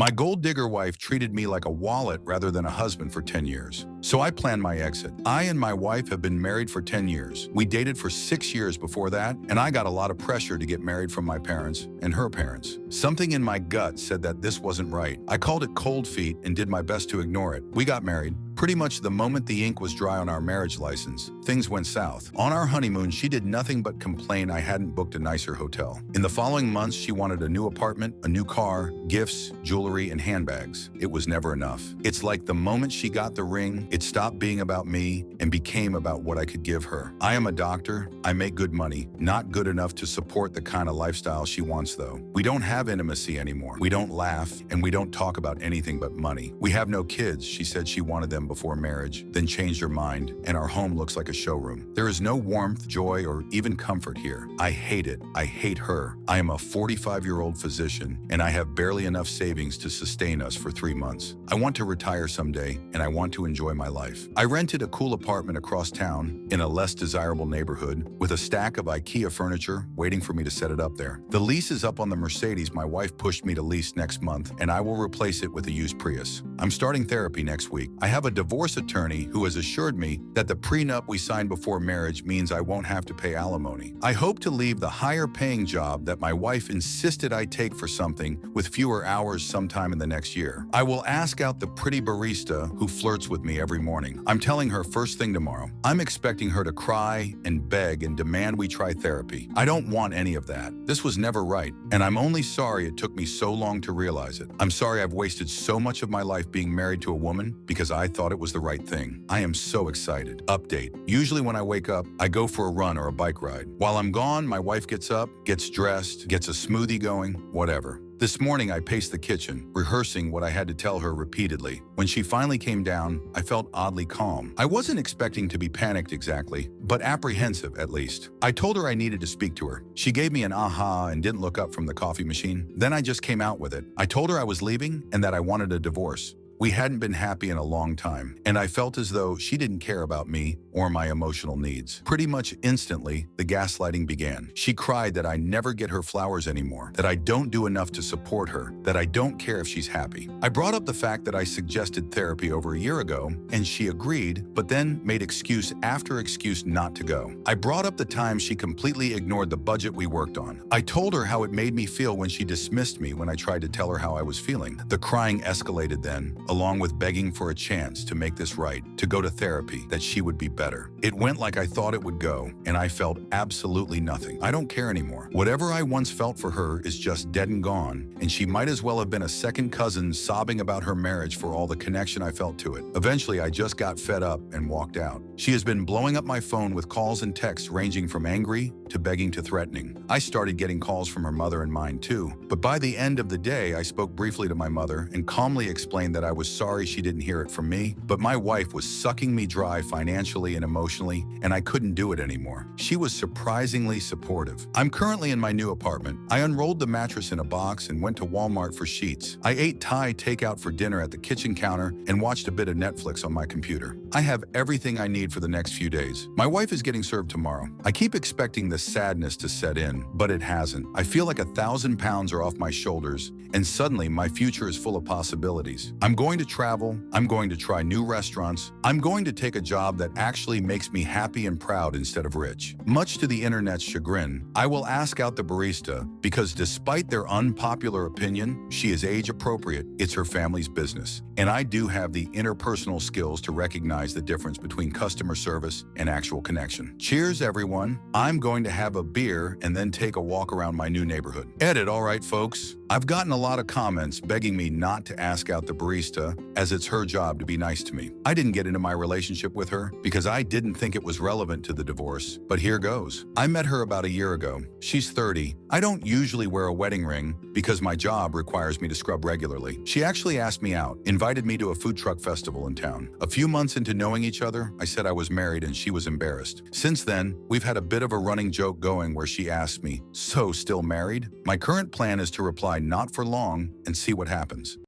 My gold digger wife treated me like a wallet rather than a husband for 10 years. So I planned my exit. I and my wife have been married for 10 years. We dated for 6 years before that, and I got a lot of pressure to get married from my parents and her parents. Something in my gut said that this wasn't right. I called it cold feet and did my best to ignore it. We got married. Pretty much the moment the ink was dry on our marriage license, things went south. On our honeymoon, she did nothing but complain I hadn't booked a nicer hotel. In the following months, she wanted a new apartment, a new car, gifts, jewelry, and handbags. It was never enough. It's like the moment she got the ring, it stopped being about me and became about what I could give her. I am a doctor. I make good money. Not good enough to support the kind of lifestyle she wants, though. We don't have intimacy anymore. We don't laugh, and we don't talk about anything but money. We have no kids. She said she wanted them before marriage, then changed her mind, and our home looks like a showroom. There is no warmth, joy, or even comfort here. I hate it. I hate her. I am a 45-year-old physician, and I have barely enough savings to sustain us for 3 months. I want to retire someday, and I want to enjoy my life. I rented a cool apartment across town in a less desirable neighborhood with a stack of IKEA furniture waiting for me to set it up there. The lease is up on the Mercedes my wife pushed me to lease next month, and I will replace it with a used Prius. I'm starting therapy next week. I have a divorce attorney who has assured me that the prenup we signed before marriage means I won't have to pay alimony. I hope to leave the higher-paying job that my wife insisted I take for something with fewer hours sometime in the next year. I will ask out the pretty barista who flirts with me every morning. I'm telling her first thing tomorrow. I'm expecting her to cry and beg and demand we try therapy. I don't want any of that. This was never right, and I'm only sorry it took me so long to realize it. I'm sorry I've wasted so much of my life being married to a woman because I thought it was the right thing. I am so excited. Update. Usually when I wake up, I go for a run or a bike ride. While I'm gone, my wife gets up, gets dressed, gets a smoothie going, whatever. This morning, I paced the kitchen, rehearsing what I had to tell her repeatedly. When she finally came down, I felt oddly calm. I wasn't expecting to be panicked exactly, but apprehensive at least. I told her I needed to speak to her. She gave me an aha and didn't look up from the coffee machine. Then I just came out with it. I told her I was leaving and that I wanted a divorce. We hadn't been happy in a long time, and I felt as though she didn't care about me or my emotional needs. Pretty much instantly, the gaslighting began. She cried that I never get her flowers anymore, that I don't do enough to support her, that I don't care if she's happy. I brought up the fact that I suggested therapy over a year ago, and she agreed, but then made excuse after excuse not to go. I brought up the time she completely ignored the budget we worked on. I told her how it made me feel when she dismissed me when I tried to tell her how I was feeling. The crying escalated then, along with begging for a chance to make this right, to go to therapy, that she would be better. It went like I thought it would go, and I felt absolutely nothing. I don't care anymore. Whatever I once felt for her is just dead and gone, and she might as well have been a second cousin sobbing about her marriage for all the connection I felt to it. Eventually, I just got fed up and walked out. She has been blowing up my phone with calls and texts ranging from angry to begging to threatening. I started getting calls from her mother and mine too, but by the end of the day, I spoke briefly to my mother and calmly explained that I was sorry she didn't hear it from me, but my wife was sucking me dry financially and emotionally, and I couldn't do it anymore. She was surprisingly supportive. I'm currently in my new apartment. I unrolled the mattress in a box and went to Walmart for sheets. I ate Thai takeout for dinner at the kitchen counter and watched a bit of Netflix on my computer. I have everything I need for the next few days. My wife is getting served tomorrow. I keep expecting the sadness to set in, but it hasn't. I feel like 1,000 pounds are off my shoulders, and suddenly my future is full of possibilities. I'm going to travel. I'm going to try new restaurants. I'm going to take a job that actually makes me happy and proud instead of rich. Much to the internet's chagrin, I will ask out the barista because despite their unpopular opinion, she is age appropriate. It's her family's business. And I do have the interpersonal skills to recognize the difference between customer service and actual connection. Cheers, everyone. I'm going to have a beer and then take a walk around my new neighborhood. Edit, all right, folks. I've gotten a lot of comments begging me not to ask out the barista as it's her job to be nice to me. I didn't get into my relationship with her because I didn't think it was relevant to the divorce, but here goes. I met her about a year ago. She's 30. I don't usually wear a wedding ring because my job requires me to scrub regularly. She actually asked me out, invited me to a food truck festival in town. A few months into knowing each other, I said I was married and she was embarrassed. Since then, we've had a bit of a running joke going where she asked me, "So, still married?" My current plan is to reply not for long and see what happens.